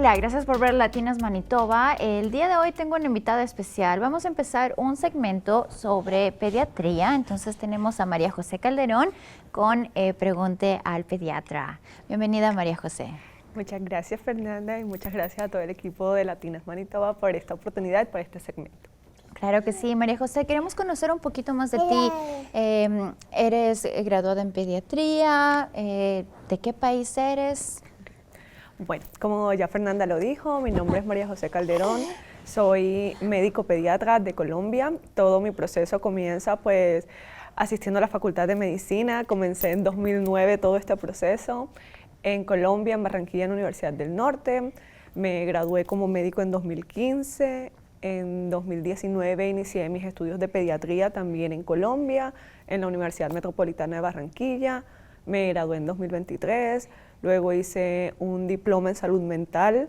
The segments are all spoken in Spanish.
Hola, gracias por ver Latinas Manitoba. El día de hoy tengo una invitada especial. Vamos a empezar un segmento sobre pediatría. Entonces tenemos a María José Calderón con Pregunte al Pediatra. Bienvenida, María José. Muchas gracias, Fernanda, y muchas gracias a todo el equipo de Latinas Manitoba por esta oportunidad y por este segmento. Claro que sí, María José, queremos conocer un poquito más de ti. Eres graduada en pediatría, ¿de qué país eres? Bueno, como ya Fernanda lo dijo, mi nombre es María José Calderón, soy médico pediatra de Colombia. Todo mi proceso comienza pues asistiendo a la Facultad de Medicina. Comencé en 2009 todo este proceso en Colombia, en Barranquilla, en la Universidad del Norte. Me gradué como médico en 2015. En 2019 inicié mis estudios de pediatría también en Colombia, en la Universidad Metropolitana de Barranquilla. Me gradué en 2023, luego hice un diploma en salud mental,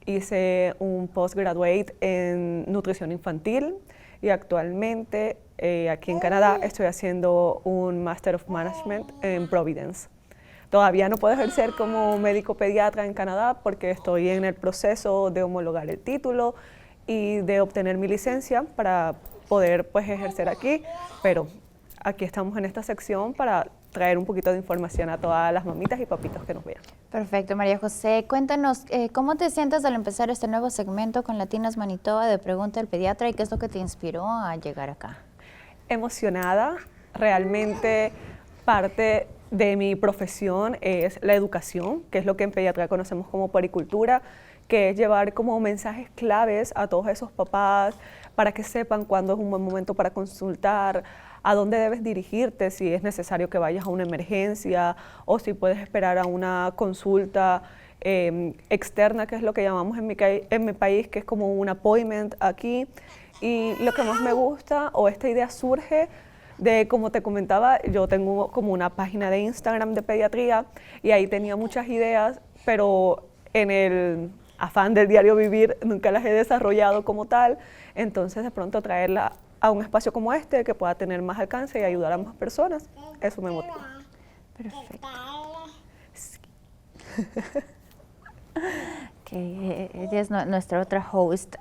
hice un postgraduate en nutrición infantil y actualmente aquí en Canadá estoy haciendo un Master of Management en Providence. Todavía no puedo ejercer como médico pediatra en Canadá porque estoy en el proceso de homologar el título y de obtener mi licencia para poder pues ejercer aquí, pero aquí estamos en esta sección para traer un poquito de información a todas las mamitas y papitos que nos vean. Perfecto, María José. Cuéntanos, ¿cómo te sientes al empezar este nuevo segmento con Latinas Manitoba de Pregunta al Pediatra y qué es lo que te inspiró a llegar acá? Emocionada, realmente parte de mi profesión es la educación, que es lo que en pediatría conocemos como puericultura, que es llevar como mensajes claves a todos esos papás para que sepan cuándo es un buen momento para consultar, a dónde debes dirigirte, si es necesario que vayas a una emergencia o si puedes esperar a una consulta externa, que es lo que llamamos en mi país, que es como un appointment aquí. Y lo que más me gusta, o esta idea surge de, como te comentaba, yo tengo como una página de Instagram de pediatría y ahí tenía muchas ideas, pero en el afán del diario vivir nunca las he desarrollado como tal, entonces de pronto traerla a un espacio como este que pueda tener más alcance y ayudar a más personas, eso me motiva. Perfecto. Sí. Que ella es nuestra otra host.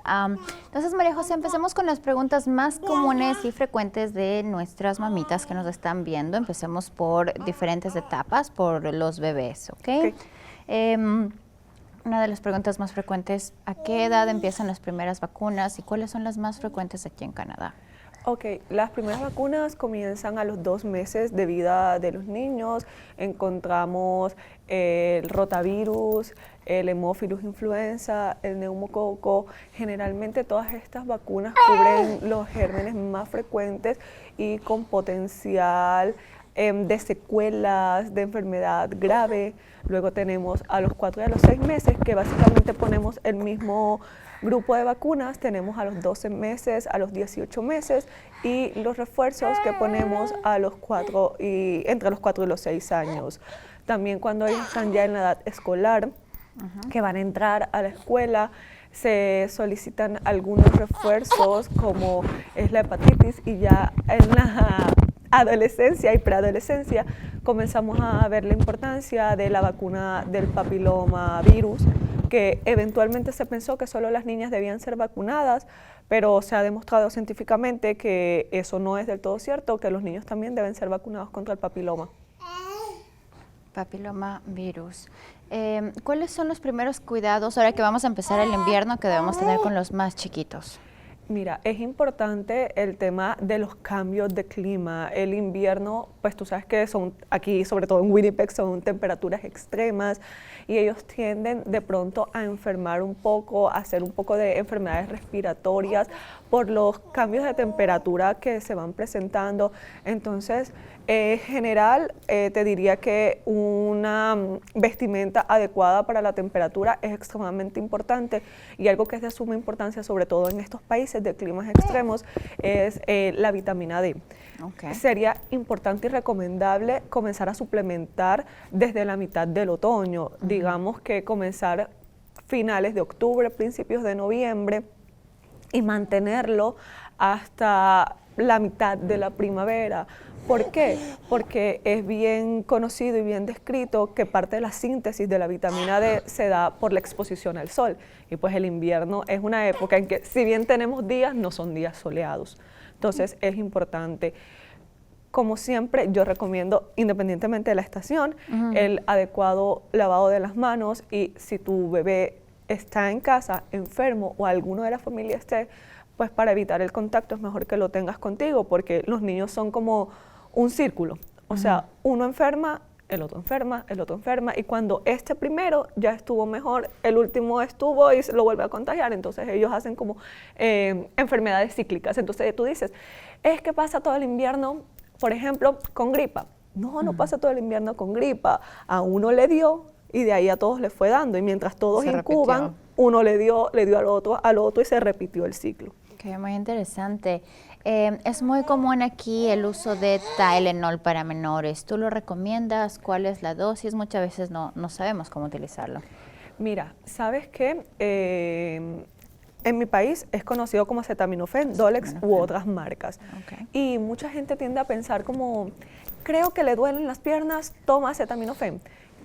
Entonces, María José, empecemos con las preguntas más comunes y frecuentes de nuestras mamitas que nos están viendo. Empecemos por diferentes etapas, por los bebés, ¿ok? Una de las preguntas más frecuentes, ¿a qué edad empiezan las primeras vacunas y cuáles son las más frecuentes aquí en Canadá? Ok, las primeras vacunas comienzan a los 2 meses de vida de los niños. Encontramos el rotavirus, el hemófilus influenza, el neumococo. Generalmente todas estas vacunas cubren los gérmenes más frecuentes y con potencial de secuelas, de enfermedad grave. Luego tenemos a los 4 y a los 6 meses, que básicamente ponemos el mismo grupo de vacunas. Tenemos a los 12 meses, a los 18 meses y los refuerzos que ponemos a los entre los 4 y los 6 años. También cuando ellos están ya en la edad escolar, que van a entrar a la escuela, se solicitan algunos refuerzos como es la hepatitis, y ya en la adolescencia y preadolescencia comenzamos a ver la importancia de la vacuna del papilomavirus, que eventualmente se pensó que solo las niñas debían ser vacunadas, pero se ha demostrado científicamente que eso no es del todo cierto, que los niños también deben ser vacunados contra el papiloma. Papilomavirus. ¿Cuáles son los primeros cuidados ahora que vamos a empezar el invierno que debemos tener con los más chiquitos? Mira, es importante el tema de los cambios de clima. El invierno, pues tú sabes que son aquí, sobre todo en Winnipeg, son temperaturas extremas y ellos tienden de pronto a enfermar un poco, a hacer un poco de enfermedades respiratorias por los cambios de temperatura que se van presentando. Entonces, en general, te diría que una vestimenta adecuada para la temperatura es extremadamente importante, y algo que es de suma importancia, sobre todo en estos países de climas extremos, es la vitamina D. Okay. Sería importante y recomendable comenzar a suplementar desde la mitad del otoño, digamos que comenzar finales de octubre, principios de noviembre, y mantenerlo hasta la mitad de la primavera, ¿Por qué? Porque es bien conocido y bien descrito que parte de la síntesis de la vitamina D se da por la exposición al sol. Y pues el invierno es una época en que, si bien tenemos días, no son días soleados. Entonces es importante. Como siempre, yo recomiendo, independientemente de la estación, el adecuado lavado de las manos, y si tu bebé está en casa enfermo o alguno de la familia esté, pues para evitar el contacto es mejor que lo tengas contigo, porque los niños son como un círculo. O sea, uno enferma, el otro enferma, el otro enferma, y cuando este primero ya estuvo mejor, el último estuvo y se lo vuelve a contagiar. Entonces ellos hacen como enfermedades cíclicas. Entonces tú dices, es que pasa todo el invierno, por ejemplo, con gripa. No, no pasa todo el invierno con gripa. A uno le dio y de ahí a todos les fue dando. Y mientras todos incuban, uno le dio al otro y se repitió el ciclo. Okay, muy interesante. Es muy común aquí el uso de Tylenol para menores. ¿Tú lo recomiendas? ¿Cuál es la dosis? Muchas veces no sabemos cómo utilizarlo. Mira, ¿sabes qué? En mi país es conocido como acetaminofén, Dolex u otras marcas. Okay. Y mucha gente tiende a pensar como, creo que le duelen las piernas, toma acetaminofén.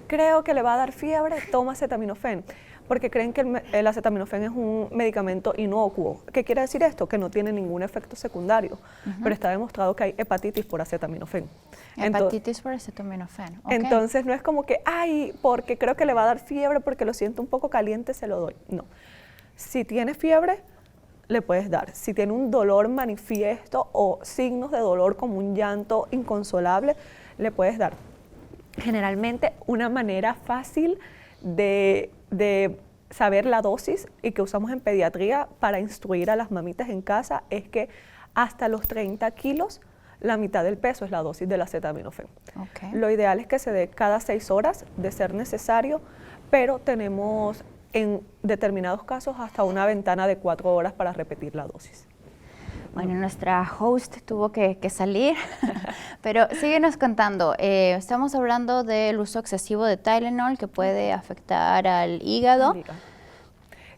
Creo que le va a dar fiebre, toma acetaminofén. Porque creen que el acetaminofén es un medicamento inocuo. ¿Qué quiere decir esto? Que no tiene ningún efecto secundario, pero está demostrado que hay hepatitis por acetaminofén. Hepatitis por acetaminofén. Okay. Entonces no es como que, ay, porque creo que le va a dar fiebre, porque lo siento un poco caliente, se lo doy. No. Si tiene fiebre, le puedes dar. Si tiene un dolor manifiesto o signos de dolor como un llanto inconsolable, le puedes dar. Generalmente una manera fácil de saber la dosis y que usamos en pediatría para instruir a las mamitas en casa es que hasta los 30 kilos la mitad del peso es la dosis del acetaminofén. Okay. Lo ideal es que se dé cada 6 horas de ser necesario, pero tenemos en determinados casos hasta una ventana de 4 horas para repetir la dosis. Bueno, nuestra host tuvo que salir, pero síguenos contando. Estamos hablando del uso excesivo de Tylenol que puede afectar al hígado.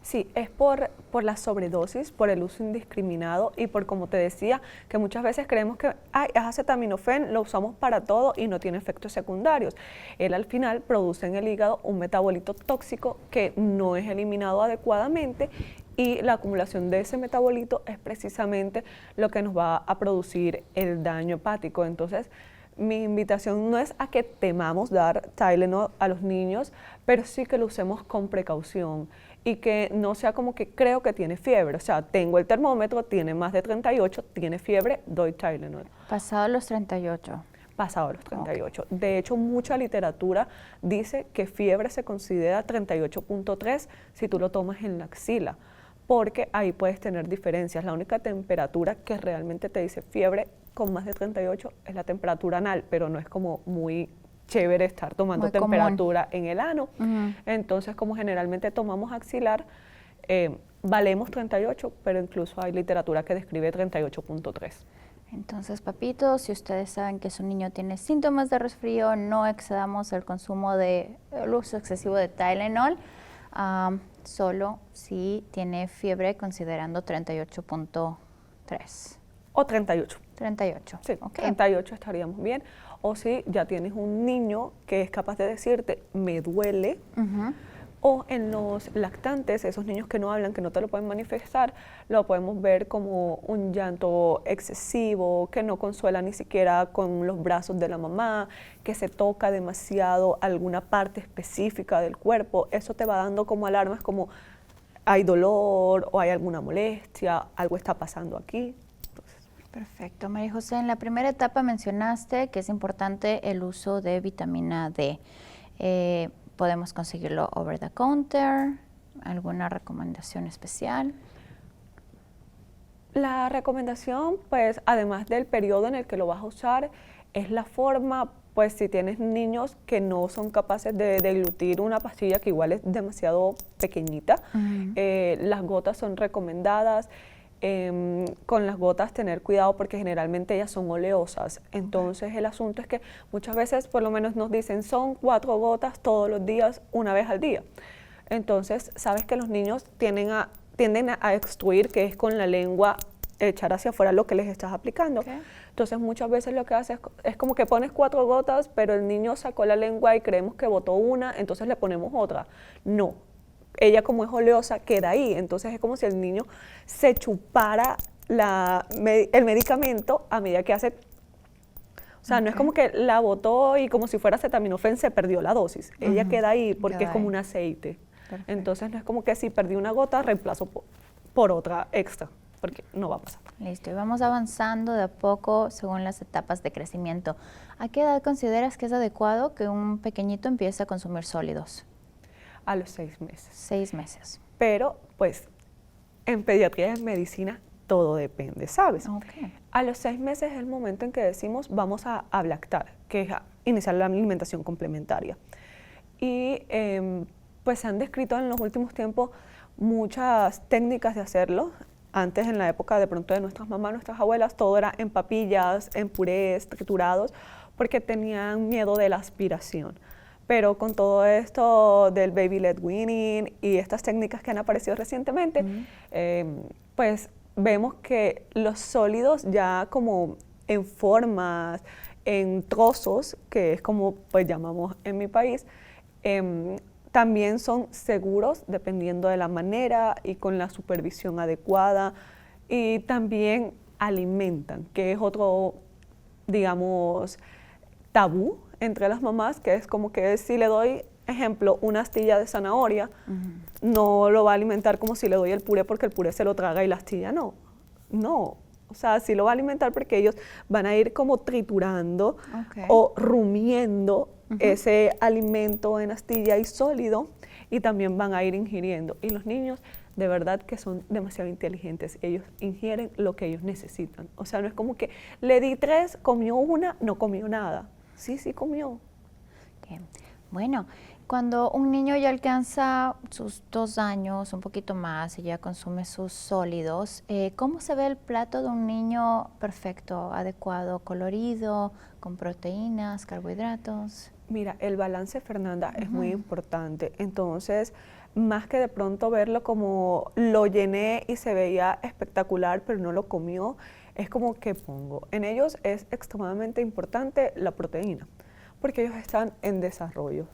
Sí, es por la sobredosis, por el uso indiscriminado y por, como te decía, que muchas veces creemos que es acetaminofén, lo usamos para todo y no tiene efectos secundarios. Él al final produce en el hígado un metabolito tóxico que no es eliminado adecuadamente, y la acumulación de ese metabolito es precisamente lo que nos va a producir el daño hepático. Entonces, mi invitación no es a que temamos dar Tylenol a los niños, pero sí que lo usemos con precaución y que no sea como que creo que tiene fiebre. O sea, tengo el termómetro, tiene más de 38, tiene fiebre, doy Tylenol. Pasado los 38. Pasado los 38. Okay. De hecho, mucha literatura dice que fiebre se considera 38.3 si tú lo tomas en la axila, porque ahí puedes tener diferencias. La única temperatura que realmente te dice fiebre con más de 38 es la temperatura anal, pero no es como muy chévere estar tomando temperatura en el ano. Entonces, como generalmente tomamos axilar, valemos 38, pero incluso hay literatura que describe 38.3. Entonces, papitos, si ustedes saben que su niño tiene síntomas de resfrío, no excedamos el consumo el uso excesivo de Tylenol, solo si tiene fiebre considerando 38.3. O 38. 38. Sí, okay. 38 estaríamos bien. O si ya tienes un niño que es capaz de decirte, me duele, o en los lactantes, esos niños que no hablan, que no te lo pueden manifestar, lo podemos ver como un llanto excesivo, que no consuela ni siquiera con los brazos de la mamá, que se toca demasiado alguna parte específica del cuerpo. Eso te va dando como alarmas como hay dolor o hay alguna molestia, algo está pasando aquí. Perfecto. María José, en la primera etapa mencionaste que es importante el uso de vitamina D. ¿Podemos conseguirlo over the counter? ¿Alguna recomendación especial? La recomendación, pues, además del periodo en el que lo vas a usar, es la forma. Pues si tienes niños que no son capaces de deglutir una pastilla que igual es demasiado pequeñita, las gotas son recomendadas. Con las gotas tener cuidado porque generalmente ellas son oleosas. Entonces el asunto es que muchas veces por lo menos nos dicen son 4 gotas todos los días, una vez al día. Entonces sabes que los niños tienden a extruir, que es con la lengua echar hacia afuera lo que les estás aplicando. Okay. Entonces muchas veces lo que haces es como que pones 4 gotas, pero el niño sacó la lengua y creemos que botó una, entonces le ponemos otra. No, ella como es oleosa queda ahí, entonces es como si el niño se chupara el medicamento a medida que hace. O sea, no es como que la botó y como si fuera acetaminofén se perdió la dosis. Ella queda ahí porque Queda es como ahí. un aceite. Perfecto. Entonces no es como que si perdí una gota reemplazo por otra extra, porque no va a pasar. Listo, y vamos avanzando de a poco según las etapas de crecimiento. ¿A qué edad consideras que es adecuado que un pequeñito empiece a consumir sólidos? A los 6 meses. 6 meses. Pero, pues, en pediatría y en medicina todo depende, ¿sabes? Okay. A los 6 meses es el momento en que decimos vamos a lactar, que es iniciar la alimentación complementaria. Y pues se han descrito en los últimos tiempos muchas técnicas de hacerlo. Antes, en la época de pronto de nuestras mamás, nuestras abuelas, todo era en papillas, en purés, triturados, porque tenían miedo de la aspiración. Pero con todo esto del baby-led weaning y estas técnicas que han aparecido recientemente, pues vemos que los sólidos ya como en formas, en trozos, que es como pues llamamos en mi país, también son seguros dependiendo de la manera y con la supervisión adecuada, y también alimentan, que es otro, digamos, tabú entre las mamás, que es como que si le doy, ejemplo, una astilla de zanahoria, no lo va a alimentar como si le doy el puré porque el puré se lo traga y la astilla no. No, o sea, sí lo va a alimentar porque ellos van a ir como triturando o rumiendo ese alimento en astilla y sólido, y también van a ir ingiriendo. Y los niños de verdad que son demasiado inteligentes, ellos ingieren lo que ellos necesitan. O sea, no es como que le di 3, comió una, no comió nada. Sí, sí comió. Okay. Bueno, cuando un niño ya alcanza sus 2 años, un poquito más, y ya consume sus sólidos, ¿cómo se ve el plato de un niño perfecto, adecuado, colorido, con proteínas, carbohidratos? Mira, el balance, Fernanda, es muy importante. Entonces, más que de pronto verlo como lo llené y se veía espectacular, pero no lo comió, es como que pongo. En ellos es extremadamente importante la proteína, porque ellos están en desarrollo.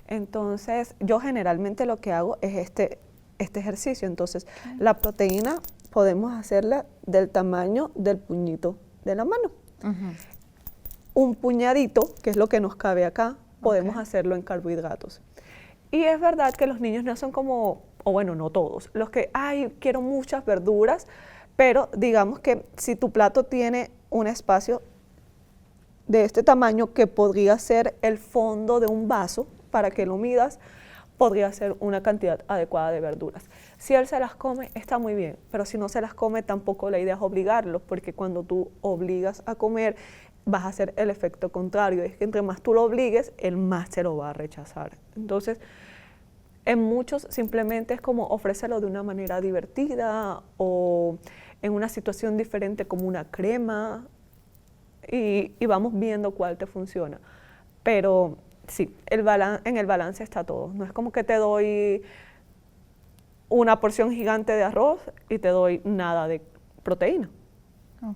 Entonces, yo generalmente lo que hago es este ejercicio. Entonces, la proteína podemos hacerla del tamaño del puñito de la mano. Un puñadito, que es lo que nos cabe acá, podemos hacerlo en carbohidratos. Y es verdad que los niños no son como, o bueno, no todos, los que, ay, quiero muchas verduras, pero digamos que si tu plato tiene un espacio de este tamaño que podría ser el fondo de un vaso, para que lo midas, podría ser una cantidad adecuada de verduras. Si él se las come, está muy bien, pero si no se las come, tampoco la idea es obligarlo, porque cuando tú obligas a comer, vas a hacer el efecto contrario. Es que entre más tú lo obligues, él más se lo va a rechazar. Entonces, en muchos simplemente es como ofrécelo de una manera divertida o en una situación diferente como una crema, y vamos viendo cuál te funciona. Pero sí, en el balance está todo. No es como que te doy una porción gigante de arroz y te doy nada de proteína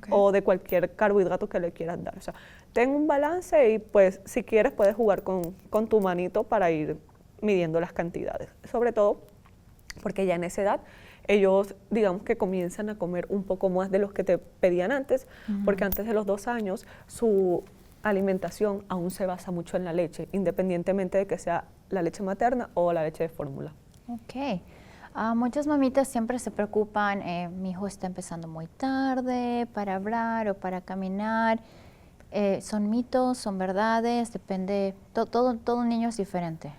o de cualquier carbohidrato que le quieras dar. O sea, ten un balance y pues si quieres puedes jugar con tu manito para ir midiendo las cantidades. Sobre todo porque ya en esa edad ellos, digamos que comienzan a comer un poco más de los que te pedían antes, porque antes de los 2 años su alimentación aún se basa mucho en la leche, independientemente de que sea la leche materna o la leche de fórmula. Ok. Muchas mamitas siempre se preocupan, mi hijo está empezando muy tarde para hablar o para caminar. ¿Son mitos, son verdades? Depende, todo niño es diferente.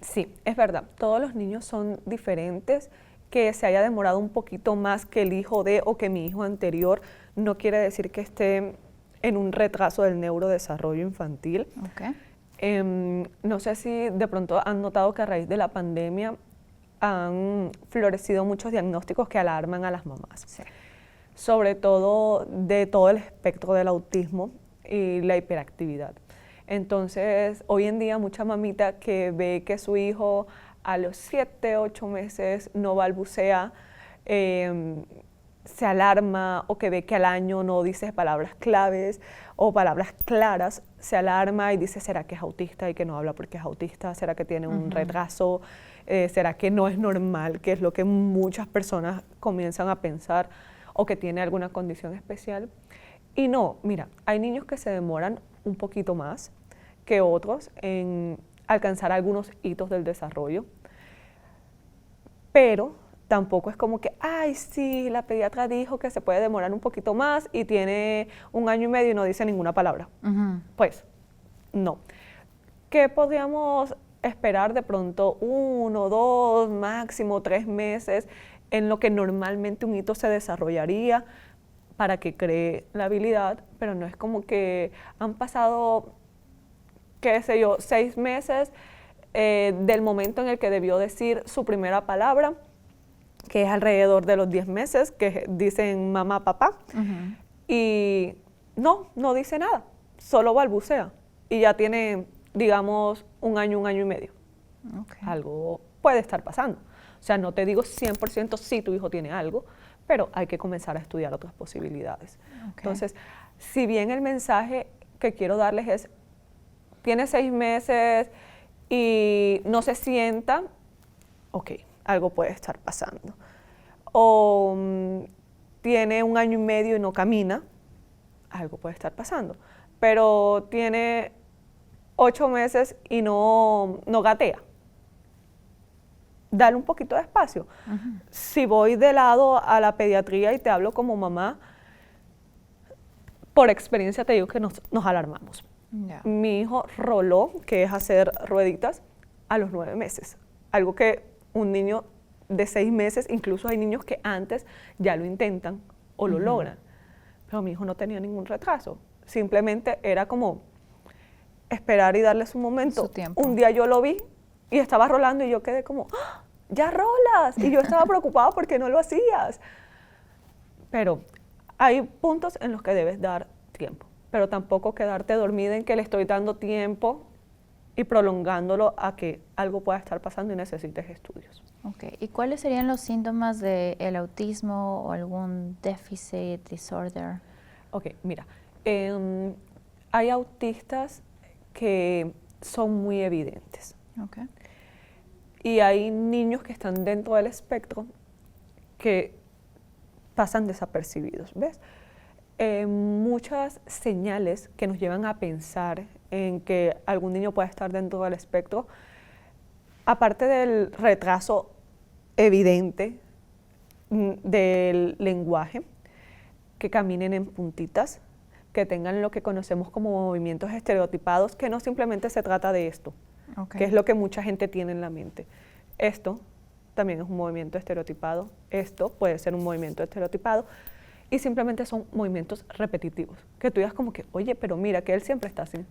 Sí, es verdad, todos los niños son diferentes. Que se haya demorado un poquito más que el hijo de o que mi hijo anterior no quiere decir que esté en un retraso del neurodesarrollo infantil. No sé si de pronto han notado que a raíz de la pandemia han florecido muchos diagnósticos que alarman a las mamás. Sí. Sobre todo de todo el espectro del autismo y la hiperactividad. Entonces, hoy en día mucha mamita que ve que su hijo a los 7, 8 meses no balbucea, se alarma o que ve que al año no dice palabras claves o palabras claras, se alarma y dice, ¿será que es autista y que no habla porque es autista? ¿Será que tiene un retraso? ¿Será que no es normal? Que es lo que muchas personas comienzan a pensar, o que tiene alguna condición especial. Y no, mira, hay niños que se demoran un poquito más que otros en alcanzar algunos hitos del desarrollo, pero tampoco es como que, ay, sí, la pediatra dijo que se puede demorar un poquito más y tiene 1 año y medio y no dice ninguna palabra. Pues, no. ¿Qué podríamos esperar de pronto 1, 2, máximo 3 meses en lo que normalmente un hito se desarrollaría para que cree la habilidad? Pero no es como que han pasado, qué sé yo, 6 meses del momento en el que debió decir su primera palabra, que es alrededor de los 10 meses, que dicen mamá, papá, y no dice nada, solo balbucea, y ya tiene, digamos, 1 año y medio. Algo puede estar pasando. O sea, no te digo 100% si tu hijo tiene algo, pero hay que comenzar a estudiar otras posibilidades. Entonces, si bien el mensaje que quiero darles es, tiene 6 meses y no se sienta, ok, algo puede estar pasando. O tiene 1 año y medio y no camina, algo puede estar pasando. Pero tiene 8 meses y no gatea. Dale un poquito de espacio. Si voy de lado a la pediatría y te hablo como mamá, por experiencia te digo que nos alarmamos. Mi hijo roló, que es hacer rueditas, a los 9 meses. Algo que un niño de 6 meses, incluso hay niños que antes ya lo intentan o lo logran. Pero mi hijo no tenía ningún retraso. Simplemente era como esperar y darle su momento. Su tiempo. Un día yo lo vi y estaba rolando y yo quedé como, ¡ah! ¡Ya rolas! Y yo estaba preocupada porque no lo hacías. Pero hay puntos en los que debes dar tiempo, pero tampoco quedarte dormida en que le estoy dando tiempo y prolongándolo a que algo pueda estar pasando y necesites estudios. ¿Y cuáles serían los síntomas del autismo o algún déficit disorder? Mira, hay autistas que son muy evidentes. Y hay niños que están dentro del espectro que pasan desapercibidos, ¿ves? Muchas señales que nos llevan a pensar en que algún niño puede estar dentro del espectro, aparte del retraso evidente del lenguaje, que caminen en puntitas, que tengan lo que conocemos como movimientos estereotipados, que no simplemente se trata de esto, que es lo que mucha gente tiene en la mente. Esto también es un movimiento estereotipado, esto puede ser un movimiento estereotipado, y simplemente son movimientos repetitivos, que tú digas como que, oye, pero mira, que él siempre está así.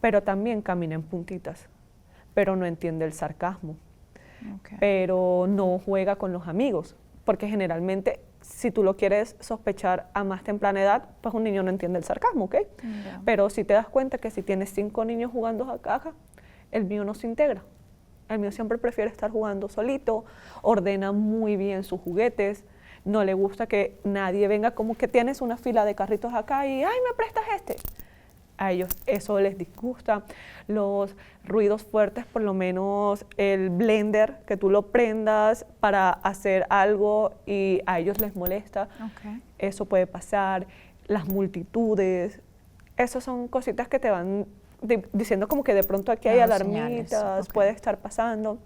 Pero también camina en puntitas, pero no entiende el sarcasmo, pero no juega con los amigos, porque generalmente, si tú lo quieres sospechar a más temprana edad, pues un niño no entiende el sarcasmo, ¿ok? Pero si te das cuenta que si tienes 5 niños jugando a caja, el mío no se integra. El mío siempre prefiere estar jugando solito, ordena muy bien sus juguetes, no le gusta que nadie venga como que tienes una fila de carritos acá y, ay, ¿me prestas este? A ellos eso les disgusta. Los ruidos fuertes, por lo menos el blender, que tú lo prendas para hacer algo y a ellos les molesta, eso puede pasar. Las multitudes, esas son cositas que te van diciendo como que de pronto aquí hay alarmitas, señales, puede estar pasando.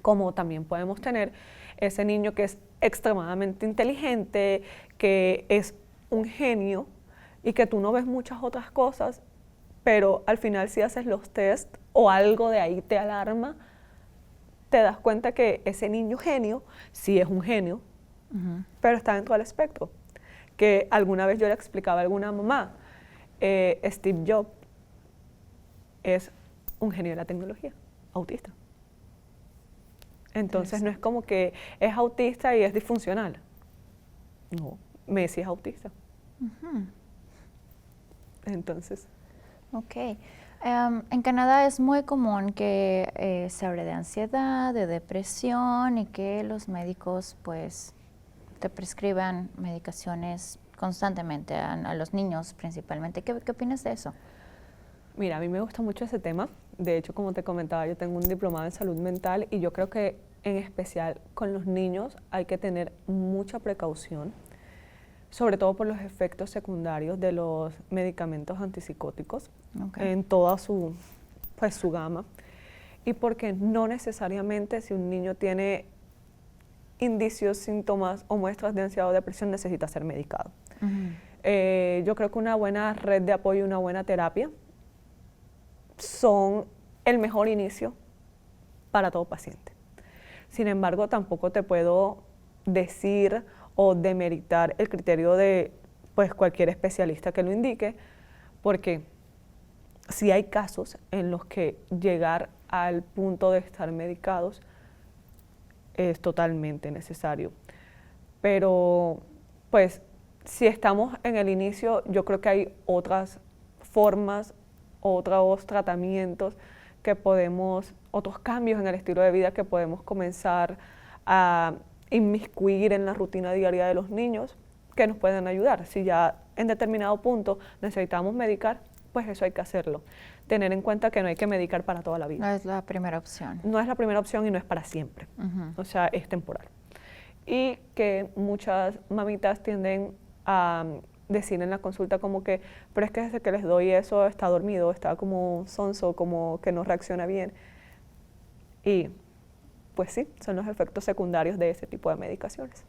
Como también podemos tener ese niño que es extremadamente inteligente, que es un genio y que tú no ves muchas otras cosas, pero al final si haces los test o algo de ahí te alarma, te das cuenta que ese niño genio sí es un genio, pero está dentro del espectro. Que alguna vez yo le explicaba a alguna mamá, Steve Jobs es un genio de la tecnología, autista. Entonces no es como que es autista y es disfuncional. No, Messi es autista. Entonces. En Canadá es muy común que se hable de ansiedad, de depresión y que los médicos pues te prescriban medicaciones constantemente a los niños principalmente. ¿Qué opinas de eso? Mira, a mí me gusta mucho ese tema. De hecho, como te comentaba, yo tengo un diplomado en salud mental y yo creo que en especial con los niños hay que tener mucha precaución, sobre todo por los efectos secundarios de los medicamentos antipsicóticos en toda su gama, y porque no necesariamente si un niño tiene indicios, síntomas o muestras de ansiedad o depresión necesita ser medicado. Yo creo que una buena red de apoyo y una buena terapia son el mejor inicio para todo paciente. Sin embargo, tampoco te puedo decir o demeritar el criterio de cualquier especialista que lo indique, porque sí hay casos en los que llegar al punto de estar medicados es totalmente necesario. Pero pues si estamos en el inicio, yo creo que hay otras formas, otros tratamientos que podemos, otros cambios en el estilo de vida que podemos comenzar a inmiscuir en la rutina diaria de los niños que nos pueden ayudar. Si ya en determinado punto necesitamos medicar, pues eso hay que hacerlo. Tener en cuenta que no hay que medicar para toda la vida. No es la primera opción. No es la primera opción y no es para siempre. O sea, es temporal. Y que muchas mamitas tienden a decir en la consulta como que, pero es que desde que les doy eso está dormido, está como sonso, como que no reacciona bien. Y pues sí, son los efectos secundarios de ese tipo de medicaciones.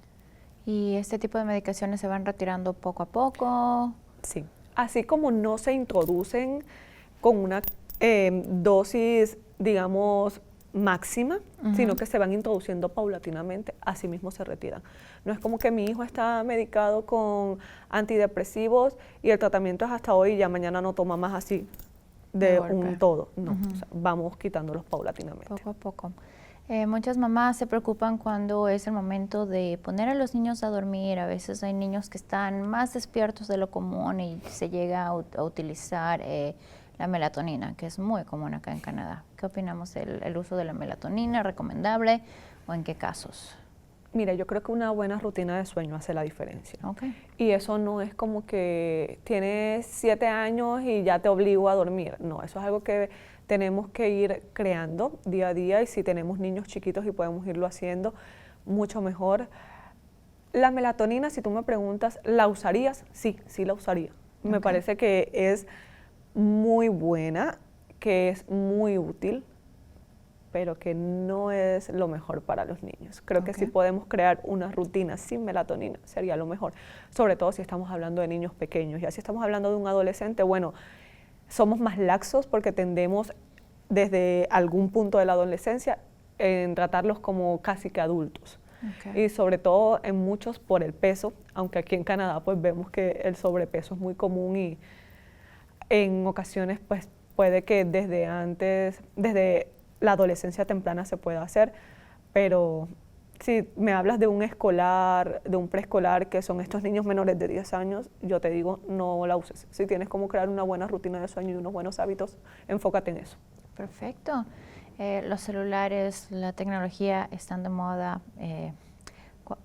¿Y este tipo de medicaciones se van retirando poco a poco? Sí, así como no se introducen con una dosis, digamos, máxima, sino que se van introduciendo paulatinamente, así mismo se retiran. No es como que mi hijo está medicado con antidepresivos y el tratamiento es hasta hoy y ya mañana no toma más así de un todo. No, o sea, vamos quitándolos paulatinamente. Poco a poco. Muchas mamás se preocupan cuando es el momento de poner a los niños a dormir. A veces hay niños que están más despiertos de lo común y se llega a utilizar la melatonina, que es muy común acá en Canadá. ¿Qué opinamos del uso de la melatonina? ¿Recomendable o en qué casos? Mira, yo creo que una buena rutina de sueño hace la diferencia. Okay. Y eso no es como que tienes 7 años y ya te obligo a dormir. No, eso es algo que tenemos que ir creando día a día, y si tenemos niños chiquitos y podemos irlo haciendo, mucho mejor. La melatonina, si tú me preguntas, ¿la usarías? Sí, sí la usaría. Me parece que es muy buena, que es muy útil, pero que no es lo mejor para los niños. Creo que si podemos crear una rutina sin melatonina sería lo mejor, sobre todo si estamos hablando de niños pequeños. Ya si estamos hablando de un adolescente, bueno, somos más laxos porque tendemos desde algún punto de la adolescencia en tratarlos como casi que adultos. Y sobre todo en muchos por el peso, aunque aquí en Canadá pues vemos que el sobrepeso es muy común y en ocasiones pues puede que desde antes, desde la adolescencia temprana se pueda hacer, pero si me hablas de un escolar, de un preescolar, que son estos niños menores de 10 años, yo te digo, no la uses. Si tienes como crear una buena rutina de sueño y unos buenos hábitos, enfócate en eso. Perfecto. Los celulares, la tecnología están de moda.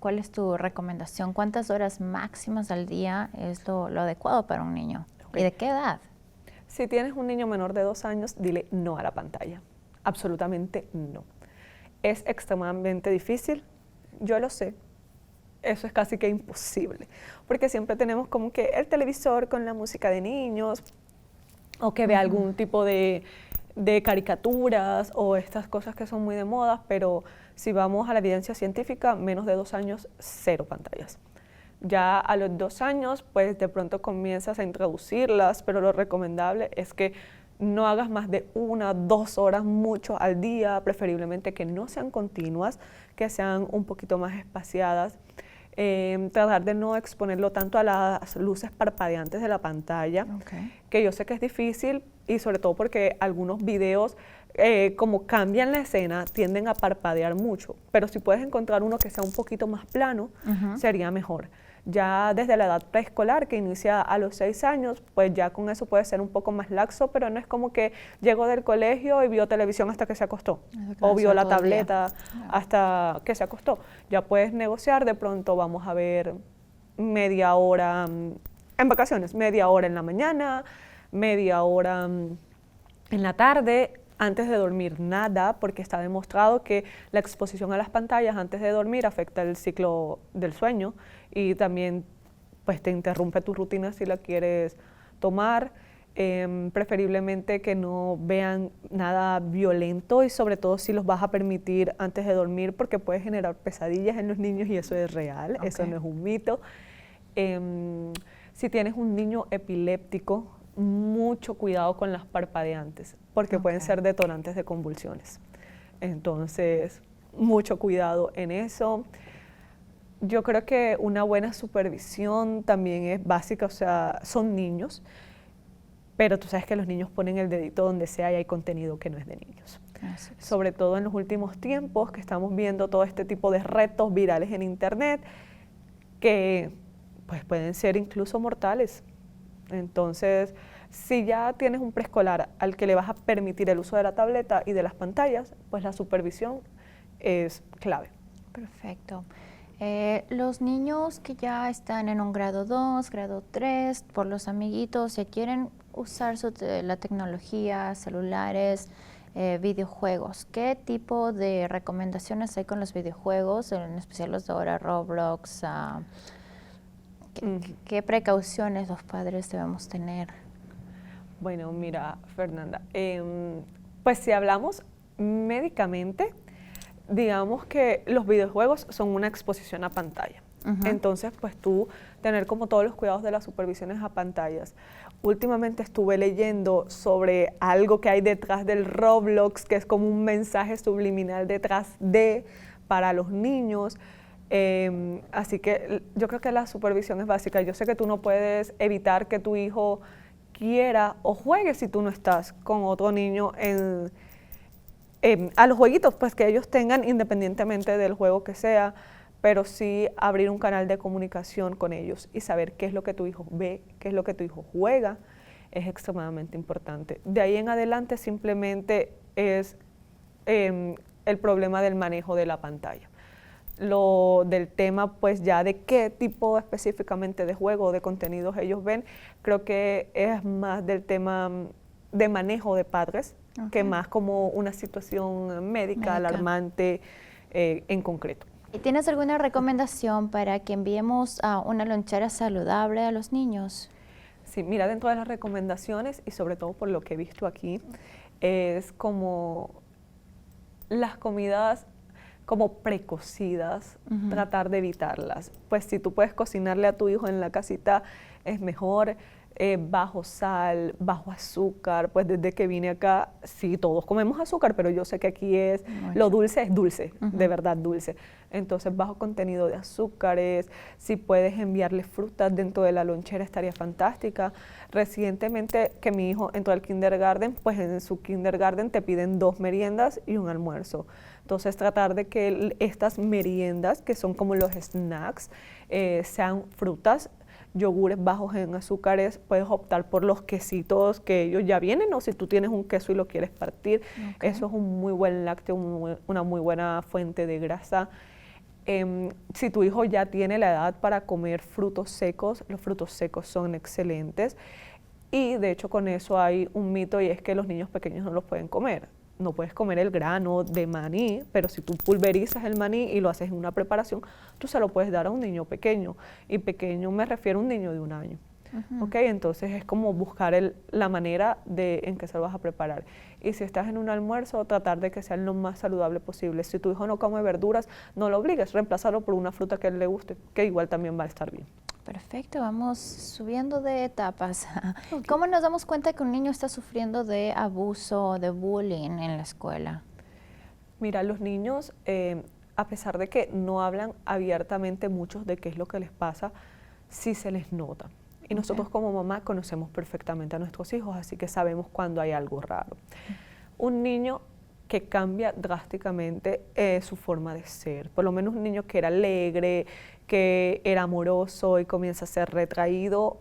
¿Cuál es tu recomendación? ¿Cuántas horas máximas al día es lo adecuado para un niño? ¿Y de qué edad? Si tienes un niño menor de 2 años, dile no a la pantalla. Absolutamente no. Es extremadamente difícil, yo lo sé. Eso es casi que imposible, porque siempre tenemos como que el televisor con la música de niños, o que vea algún tipo de caricaturas o estas cosas que son muy de moda, pero si vamos a la evidencia científica, menos de 2 años, 0 pantallas. Ya a los 2 años, pues de pronto comienzas a introducirlas, pero lo recomendable es que no hagas más de 1 o 2 horas mucho al día, preferiblemente que no sean continuas, que sean un poquito más espaciadas. Tratar de no exponerlo tanto a las luces parpadeantes de la pantalla, que yo sé que es difícil, y sobre todo porque algunos videos, como cambian la escena, tienden a parpadear mucho, pero si puedes encontrar uno que sea un poquito más plano, sería mejor. Ya desde la edad preescolar, que inicia a los 6 años, pues ya con eso puede ser un poco más laxo, pero no es como que llegó del colegio y vio televisión hasta que se acostó, o vio la tableta hasta que se acostó. Ya puedes negociar, de pronto vamos a ver media hora en vacaciones, media hora en la mañana, media hora en la tarde, antes de dormir nada, porque está demostrado que la exposición a las pantallas antes de dormir afecta el ciclo del sueño y también pues te interrumpe tu rutina si la quieres tomar. Preferiblemente que no vean nada violento y sobre todo si los vas a permitir antes de dormir, porque puede generar pesadillas en los niños y eso es real, eso no es un mito. Si tienes un niño epiléptico, mucho cuidado con las parpadeantes, porque pueden ser detonantes de convulsiones. Entonces, mucho cuidado en eso. Yo creo que una buena supervisión también es básica, o sea, son niños, pero tú sabes que los niños ponen el dedito donde sea y hay contenido que no es de niños. Sobre todo en los últimos tiempos que estamos viendo todo este tipo de retos virales en internet que pues pueden ser incluso mortales. Entonces, si ya tienes un preescolar al que le vas a permitir el uso de la tableta y de las pantallas, pues la supervisión es clave. Perfecto. Los niños que ya están en un grado 2, grado 3, por los amiguitos, ya quieren usar la tecnología, celulares, videojuegos. ¿Qué tipo de recomendaciones hay con los videojuegos, en especial los de ahora, Roblox? ¿Qué precauciones los padres debemos tener? Bueno, mira, Fernanda, pues si hablamos médicamente, digamos que los videojuegos son una exposición a pantalla. Entonces, pues tú tener como todos los cuidados de las supervisiones a pantallas. Últimamente estuve leyendo sobre algo que hay detrás del Roblox, que es como un mensaje subliminal detrás para los niños. Así que yo creo que la supervisión es básica. Yo sé que tú no puedes evitar que tu hijo quiera o juegue si tú no estás con otro niño a los jueguitos pues que ellos tengan independientemente del juego que sea, pero sí abrir un canal de comunicación con ellos y saber qué es lo que tu hijo ve, qué es lo que tu hijo juega, es extremadamente importante. De ahí en adelante simplemente es el problema del manejo de la pantalla. Lo del tema pues ya de qué tipo específicamente de juego o de contenidos ellos ven, creo que es más del tema de manejo de padres, que más como una situación médica. Alarmante en concreto. ¿Y tienes alguna recomendación para que enviemos una lonchera saludable a los niños? Sí, mira, dentro de las recomendaciones y sobre todo por lo que he visto aquí, es como las comidas como precocidas, tratar de evitarlas. Pues si tú puedes cocinarle a tu hijo en la casita, es mejor. Bajo sal, bajo azúcar, pues desde que vine acá, sí, todos comemos azúcar, pero yo sé que aquí lo dulce es dulce, de verdad dulce. Entonces, bajo contenido de azúcares, si puedes enviarle frutas dentro de la lonchera estaría fantástica. Recientemente que mi hijo entró al kindergarten, pues en su kindergarten te piden 2 meriendas y un almuerzo. Entonces, tratar de que estas meriendas, que son como los snacks, sean frutas, yogures bajos en azúcares, puedes optar por los quesitos que ellos ya vienen, o si tú tienes un queso y lo quieres partir, eso es un muy buen lácteo, una muy buena fuente de grasa. Si tu hijo ya tiene la edad para comer frutos secos, los frutos secos son excelentes y de hecho con eso hay un mito y es que los niños pequeños no los pueden comer. No puedes comer el grano de maní, pero si tú pulverizas el maní y lo haces en una preparación, tú se lo puedes dar a un niño pequeño. Y pequeño me refiero a un niño de 1 año. Entonces es como buscar la manera en que se lo vas a preparar. Y si estás en un almuerzo, tratar de que sea lo más saludable posible. Si tu hijo no come verduras, no lo obligues, reemplazarlo por una fruta que a él le guste, que igual también va a estar bien. Perfecto, vamos subiendo de etapas. ¿Cómo nos damos cuenta que un niño está sufriendo de abuso o de bullying en la escuela? Mira, los niños, a pesar de que no hablan abiertamente muchos de qué es lo que les pasa, sí se les nota. Y nosotros como mamá conocemos perfectamente a nuestros hijos, así que sabemos cuando hay algo raro. Un niño que cambia drásticamente su forma de ser. Por lo menos un niño que era alegre, que era amoroso y comienza a ser retraído,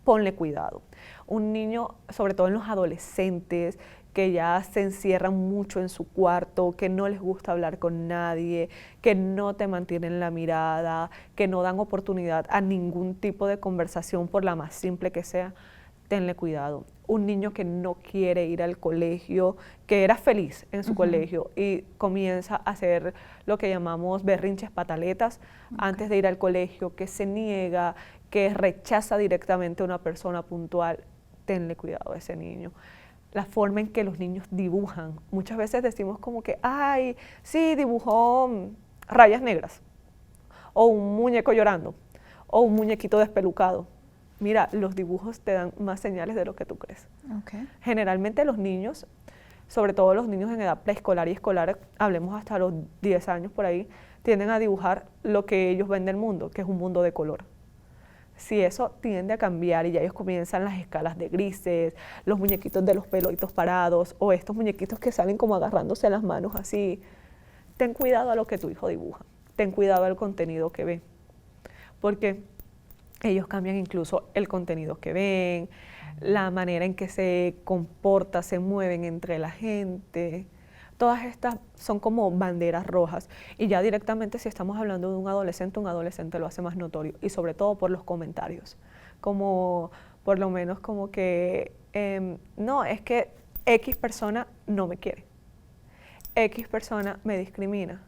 ponle cuidado. Un niño, sobre todo en los adolescentes, que ya se encierran mucho en su cuarto, que no les gusta hablar con nadie, que no te mantienen la mirada, que no dan oportunidad a ningún tipo de conversación por la más simple que sea, tenle cuidado. Un niño que no quiere ir al colegio, que era feliz en su colegio y comienza a hacer lo que llamamos berrinches pataletas antes de ir al colegio, que se niega, que rechaza directamente a una persona puntual, tenle cuidado a ese niño. La forma en que los niños dibujan. Muchas veces decimos como que, ay, sí, dibujó rayas negras, o un muñeco llorando, o un muñequito despelucado. Mira, los dibujos te dan más señales de lo que tú crees. Okay. Generalmente los niños, sobre todo los niños en edad preescolar y escolar, hablemos hasta los 10 años por ahí, tienden a dibujar lo que ellos ven del mundo, que es un mundo de color. Si eso tiende a cambiar y ya ellos comienzan las escalas de grises, los muñequitos de los pelitos parados o estos muñequitos que salen como agarrándose las manos así, ten cuidado a lo que tu hijo dibuja, ten cuidado al contenido que ve, porque ellos cambian incluso el contenido que ven, la manera en que se comporta, se mueven entre la gente. Todas estas son como banderas rojas y ya directamente si estamos hablando de un adolescente lo hace más notorio y sobre todo por los comentarios, como por lo menos como que no, es que X persona no me quiere, X persona me discrimina,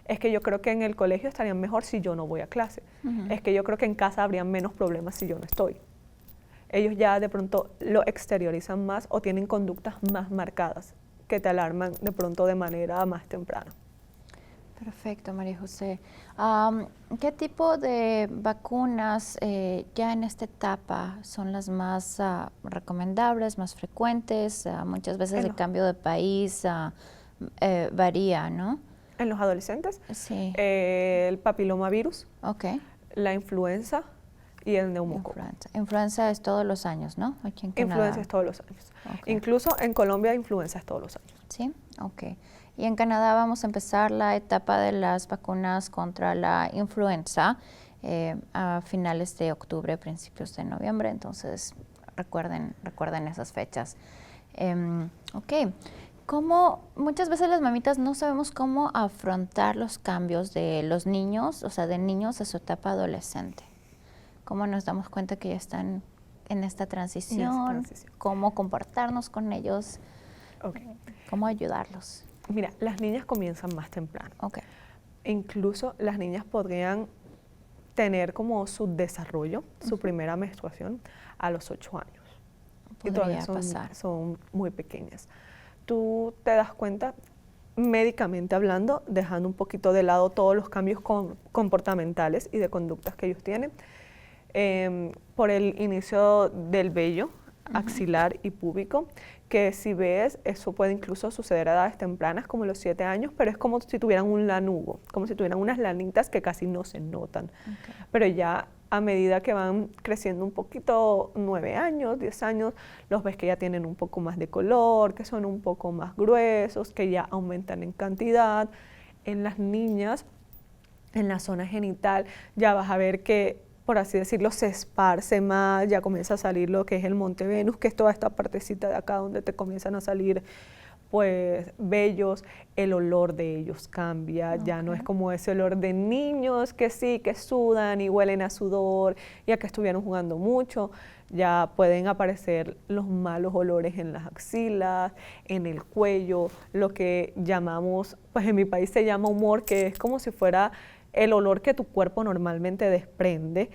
es que yo creo que en el colegio estarían mejor si yo no voy a clase, es que yo creo que en casa habrían menos problemas si yo no estoy. Ellos ya de pronto lo exteriorizan más o tienen conductas más marcadas que te alarman de pronto de manera más temprana. Perfecto, María José. ¿Qué tipo de vacunas ya en esta etapa son las más recomendables, más frecuentes? Muchas veces el cambio de país varía, ¿no? En los adolescentes, sí. El papilomavirus, okay. La influenza y el neumococo. Influenza es todos los años, ¿no? Aquí en Canadá. Influenza es todos los años. Okay. Incluso en Colombia influenza es todos los años. Sí, ok. Y en Canadá vamos a empezar la etapa de las vacunas contra la influenza a finales de octubre, principios de noviembre, entonces recuerden esas fechas. Ok. ¿Cómo muchas veces las mamitas no sabemos cómo afrontar los cambios de los niños, o sea, de niños a su etapa adolescente? ¿Cómo nos damos cuenta que ya están en esta transición? ¿Cómo comportarnos con ellos? Okay. ¿Cómo ayudarlos? Mira, las niñas comienzan más temprano. Okay. Incluso las niñas podrían tener como su desarrollo, su primera menstruación a los 8 años. Podría y todavía son muy pequeñas. Tú te das cuenta, médicamente hablando, dejando un poquito de lado todos los cambios comportamentales y de conductas que ellos tienen, por el inicio del vello axilar y púbico, que si ves, eso puede incluso suceder a edades tempranas, como los 7 años, pero es como si tuvieran un lanugo, como si tuvieran unas lanitas que casi no se notan. Okay. Pero ya a medida que van creciendo un poquito, 9 años, 10 años, los ves que ya tienen un poco más de color, que son un poco más gruesos, que ya aumentan en cantidad. En las niñas, en la zona genital, ya vas a ver que, por así decirlo, se esparce más, ya comienza a salir lo que es el Monte Venus, que es toda esta partecita de acá donde te comienzan a salir pues vellos, el olor de ellos cambia, okay. Ya no es como ese olor de niños que sí, que sudan y huelen a sudor, ya que estuvieron jugando mucho, ya pueden aparecer los malos olores en las axilas, en el cuello, lo que llamamos, pues en mi país se llama humor, que es como si fuera el olor que tu cuerpo normalmente desprende,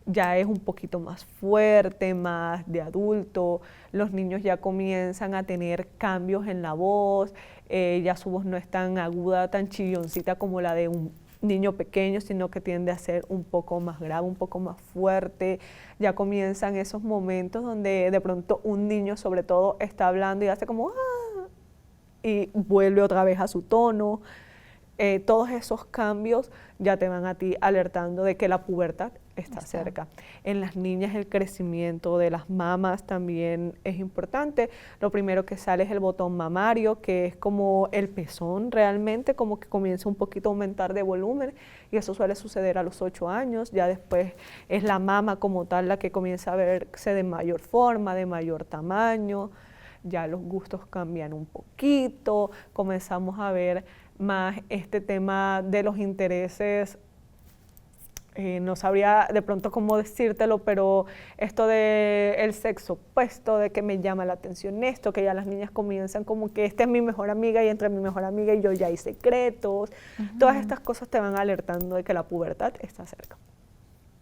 ya es un poquito más fuerte, más de adulto, los niños ya comienzan a tener cambios en la voz, ya su voz no es tan aguda, tan chilloncita como la de un niño pequeño, sino que tiende a ser un poco más grave, un poco más fuerte, ya comienzan esos momentos donde de pronto un niño sobre todo está hablando y hace como ¡ah! Y vuelve otra vez a su tono. Todos esos cambios ya te van a ti alertando de que la pubertad está cerca. En las niñas el crecimiento de las mamas también es importante. Lo primero que sale es el botón mamario, que es como el pezón realmente, como que comienza un poquito a aumentar de volumen, y eso suele suceder a los 8 años. Ya después es la mama como tal la que comienza a verse de mayor forma, de mayor tamaño. Ya los gustos cambian un poquito, comenzamos a ver más este tema de los intereses. No sabría de pronto cómo decírtelo, pero esto de el sexo opuesto, de que me llama la atención esto, que ya las niñas comienzan como que esta es mi mejor amiga y entre mi mejor amiga y yo ya hay secretos. Todas estas cosas te van alertando de que la pubertad está cerca.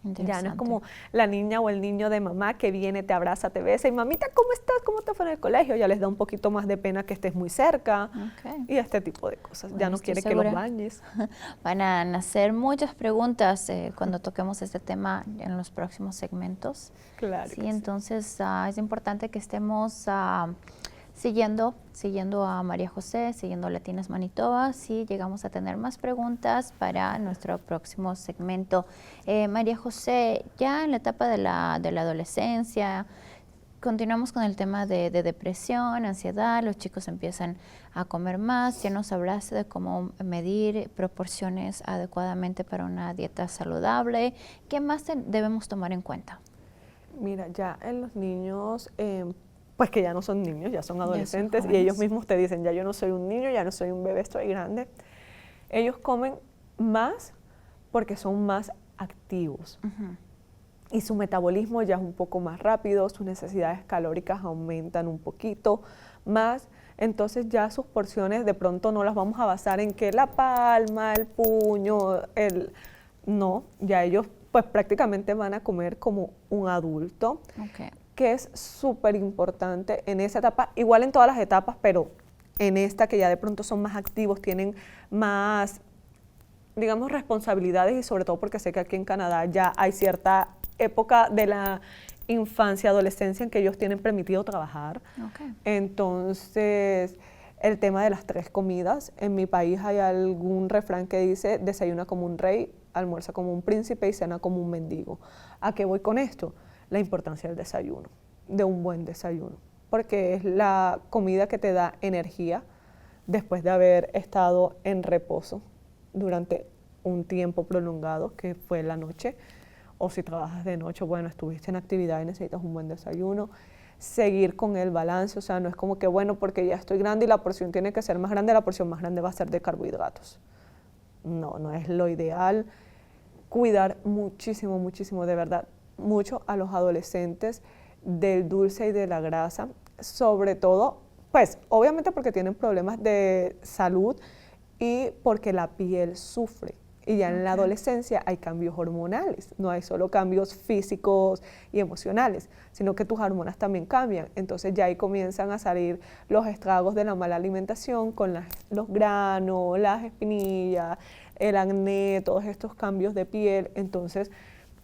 Ya no es como la niña o el niño de mamá que viene, te abraza, te besa y mamita, ¿cómo estás? ¿Cómo te fue en el colegio? Ya les da un poquito más de pena que estés muy cerca y este tipo de cosas. Bueno, ya no quiere que los bañes. Van a nacer muchas preguntas cuando toquemos este tema en los próximos segmentos. Claro. Sí, entonces es importante que estemos siguiendo a María José, siguiendo Latinas Manitoba, sí llegamos a tener más preguntas para nuestro próximo segmento. María José, ya en la etapa de la adolescencia, continuamos con el tema de depresión, ansiedad, los chicos empiezan a comer más, ya nos hablaste de cómo medir proporciones adecuadamente para una dieta saludable. ¿Qué más debemos tomar en cuenta? Mira, ya en los niños, pues que ya no son niños, ya son adolescentes y ellos mismos te dicen, ya yo no soy un niño, ya no soy un bebé, estoy grande. Ellos comen más porque son más activos y su metabolismo ya es un poco más rápido, sus necesidades calóricas aumentan un poquito más, entonces ya sus porciones de pronto no las vamos a basar en que la palma, el puño, no, ya ellos pues prácticamente van a comer como un adulto. Que es súper importante en esa etapa, igual en todas las etapas, pero en esta que ya de pronto son más activos, tienen más, digamos, responsabilidades y sobre todo porque sé que aquí en Canadá ya hay cierta época de la infancia, adolescencia en que ellos tienen permitido trabajar. Entonces, el tema de las 3 comidas, en mi país hay algún refrán que dice, desayuna como un rey, almuerza como un príncipe y cena como un mendigo. ¿A qué voy con esto? La importancia del desayuno, de un buen desayuno, porque es la comida que te da energía después de haber estado en reposo durante un tiempo prolongado, que fue la noche, o si trabajas de noche, bueno, estuviste en actividad y necesitas un buen desayuno. Seguir con el balance, o sea, no es como que, bueno, porque ya estoy grande y la porción tiene que ser más grande, la porción más grande va a ser de carbohidratos. No, no es lo ideal. Cuidar muchísimo, muchísimo, de verdad, mucho a los adolescentes del dulce y de la grasa, sobre todo, pues obviamente porque tienen problemas de salud y porque la piel sufre. Y ya en la adolescencia hay cambios hormonales, no hay solo cambios físicos y emocionales, sino que tus hormonas también cambian. Entonces ya ahí comienzan a salir los estragos de la mala alimentación con los granos, las espinillas, el acné, todos estos cambios de piel. Entonces,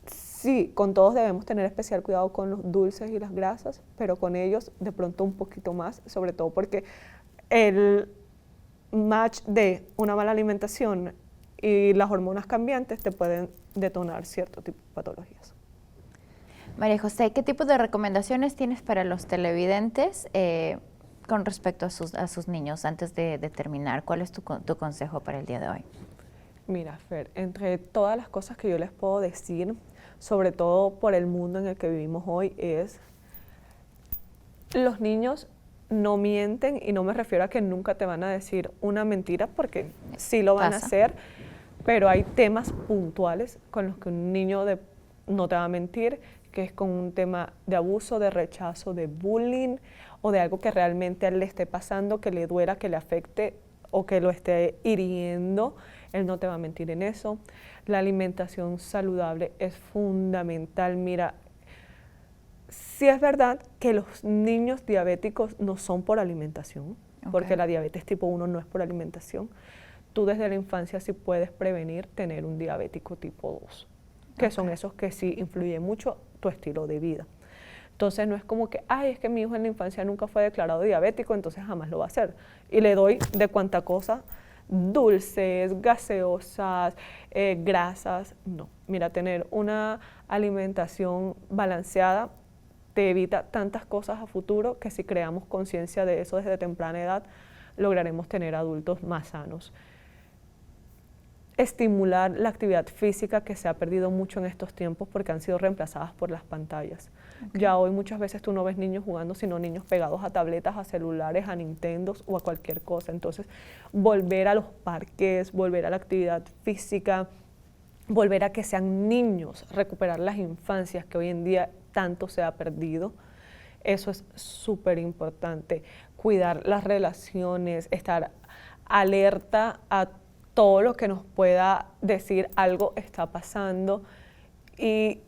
sí, con todos debemos tener especial cuidado con los dulces y las grasas, pero con ellos de pronto un poquito más, sobre todo porque el match de una mala alimentación y las hormonas cambiantes te pueden detonar cierto tipo de patologías. María José, ¿qué tipo de recomendaciones tienes para los televidentes con respecto a sus niños antes de terminar? ¿Cuál es tu consejo para el día de hoy? Mira, Fer, entre todas las cosas que yo les puedo decir, sobre todo por el mundo en el que vivimos hoy, es los niños no mienten, y no me refiero a que nunca te van a decir una mentira, porque sí lo van a hacer, pero hay temas puntuales con los que un niño no te va a mentir, que es con un tema de abuso, de rechazo, de bullying o de algo que realmente a él le esté pasando, que le duela, que le afecte o que lo esté hiriendo. Él no te va a mentir en eso. La alimentación saludable es fundamental. Mira, sí es verdad que los niños diabéticos no son por alimentación, porque la diabetes tipo 1 no es por alimentación. Tú desde la infancia sí puedes prevenir tener un diabético tipo 2, que son esos que sí influyen mucho tu estilo de vida. Entonces no es como que, ay, es que mi hijo en la infancia nunca fue declarado diabético, entonces jamás lo va a hacer. Y le doy de cuánta cosa dulces, gaseosas, grasas. No, mira, tener una alimentación balanceada te evita tantas cosas a futuro que si creamos conciencia de eso desde temprana edad, lograremos tener adultos más sanos. Estimular la actividad física que se ha perdido mucho en estos tiempos porque han sido reemplazadas por las pantallas. Okay. Ya hoy muchas veces tú no ves niños jugando, sino niños pegados a tabletas, a celulares, a Nintendos o a cualquier cosa. Entonces, volver a los parques, volver a la actividad física, volver a que sean niños, recuperar las infancias que hoy en día tanto se ha perdido. Eso es súper importante. Cuidar las relaciones, estar alerta a todo lo que nos pueda decir algo está pasando y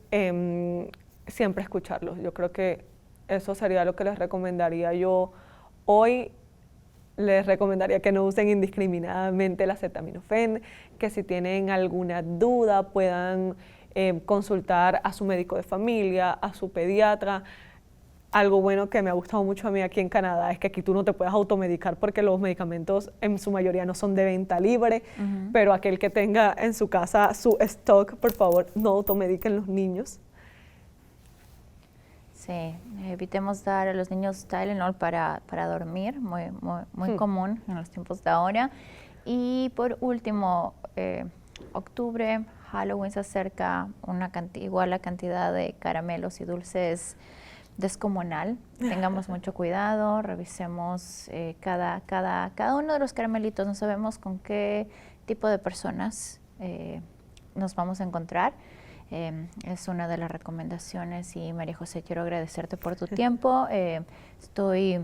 siempre escucharlos. Yo creo que eso sería lo que les recomendaría yo hoy. Les recomendaría que no usen indiscriminadamente el acetaminofén, que si tienen alguna duda puedan consultar a su médico de familia, a su pediatra. Algo bueno que me ha gustado mucho a mí aquí en Canadá es que aquí tú no te puedes automedicar porque los medicamentos en su mayoría no son de venta libre, pero aquel que tenga en su casa su stock, por favor, no automediquen los niños. Sí, evitemos dar a los niños Tylenol para dormir, muy común en los tiempos de ahora. Y por último, octubre, Halloween se acerca, igual la cantidad de caramelos y dulces descomunal. Tengamos mucho cuidado, revisemos cada uno de los caramelitos, no sabemos con qué tipo de personas nos vamos a encontrar. Es una de las recomendaciones y María José, quiero agradecerte por tu tiempo. Estoy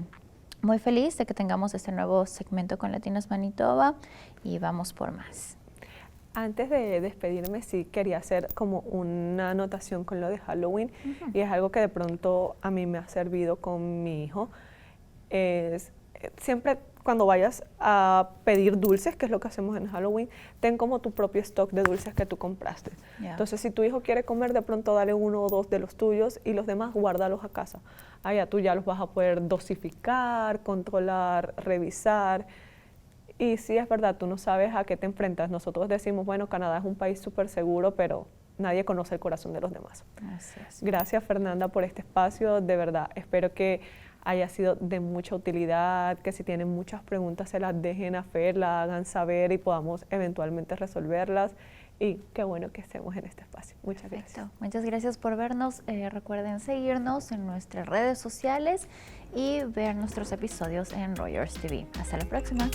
muy feliz de que tengamos este nuevo segmento con Latinas Manitoba y vamos por más. Antes de despedirme, sí quería hacer como una anotación con lo de Halloween y es algo que de pronto a mí me ha servido con mi hijo. Siempre cuando vayas a pedir dulces, que es lo que hacemos en Halloween, ten como tu propio stock de dulces que tú compraste. Yeah. Entonces, si tu hijo quiere comer, de pronto dale 1 o 2 de los tuyos y los demás guárdalos a casa. Allá tú ya los vas a poder dosificar, controlar, revisar. Y sí, es verdad, tú no sabes a qué te enfrentas. Nosotros decimos, bueno, Canadá es un país súper seguro, pero nadie conoce el corazón de los demás. Gracias. Gracias, Fernanda, por este espacio. De verdad, espero que haya sido de mucha utilidad, que si tienen muchas preguntas se las dejen a Fer, la hagan saber y podamos eventualmente resolverlas. Y qué bueno que estemos en este espacio. Muchas gracias. Muchas gracias por vernos. Recuerden seguirnos en nuestras redes sociales y ver nuestros episodios en Rogers TV. Hasta la próxima.